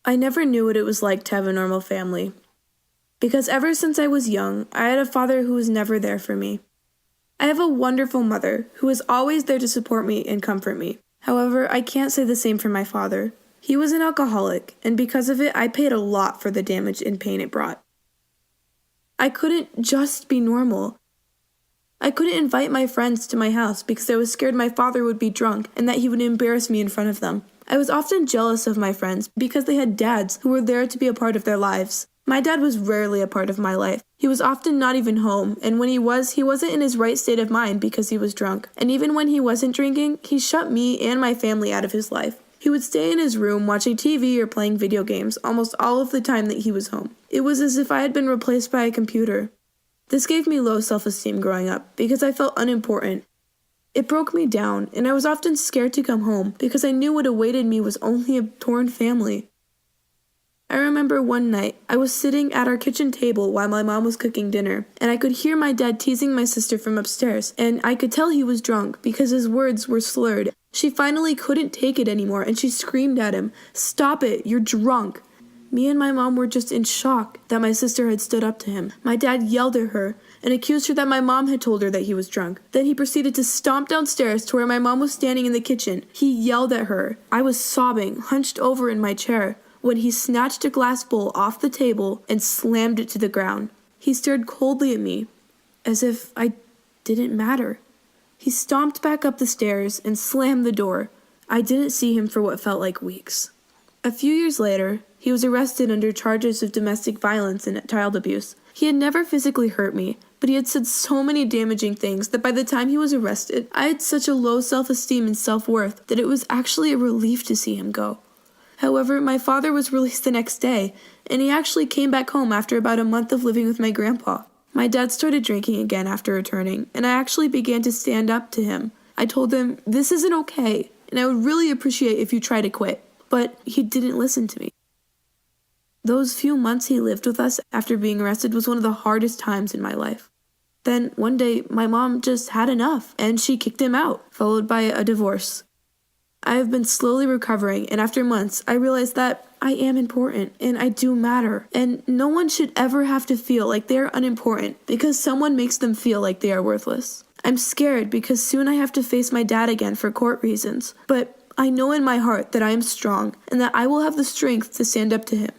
I never knew what it was like to have a normal family. Because ever since I was young, I had a father who was never there for me. I have a wonderful mother who is always there to support me and comfort me. However, I can't say the same for my father. He was an alcoholic, and because of it, I paid a lot for the damage and pain it brought. I couldn't just be normal. I couldn't invite my friends to my house because I was scared my father would be drunk and that he would embarrass me in front of them. I was often jealous of my friends because they had dads who were there to be a part of their lives. My dad was rarely a part of my life. He was often not even home, and when he wasn't in his right state of mind because he was drunk. And even when he wasn't drinking, he shut me and my family out of his life. He would stay in his room watching TV or playing video games almost all of the time that he was home. It was as if I had been replaced by a computer. This gave me low self-esteem growing up because I felt unimportant. It broke me down, and I was often scared to come home because I knew what awaited me was only a torn family. I remember one night, I was sitting at our kitchen table while my mom was cooking dinner, and I could hear my dad teasing my sister from upstairs, and I could tell he was drunk because his words were slurred. She finally couldn't take it anymore, and she screamed at him, "Stop it, you're drunk!" Me and my mom were just in shock that my sister had stood up to him. My dad yelled at her and accused her that my mom had told her that he was drunk. Then he proceeded to stomp downstairs to where my mom was standing in the kitchen. He yelled at her. I was sobbing, hunched over in my chair, when he snatched a glass bowl off the table and slammed it to the ground. He stared coldly at me, as if I didn't matter. He stomped back up the stairs and slammed the door. I didn't see him for what felt like weeks. A few years later, he was arrested under charges of domestic violence and child abuse. He had never physically hurt me, but he had said so many damaging things that by the time he was arrested, I had such a low self-esteem and self-worth that it was actually a relief to see him go. However, my father was released the next day, and he actually came back home after about a month of living with my grandpa. My dad started drinking again after returning, and I actually began to stand up to him. I told him, "This isn't okay, and I would really appreciate if you try to quit." But he didn't listen to me. Those few months he lived with us after being arrested was one of the hardest times in my life. Then, one day, my mom just had enough, and she kicked him out, followed by a divorce. I have been slowly recovering, and after months, I realized that I am important, and I do matter, and no one should ever have to feel like they are unimportant because someone makes them feel like they are worthless. I'm scared because soon I have to face my dad again for court reasons, but I know in my heart that I am strong and that I will have the strength to stand up to him.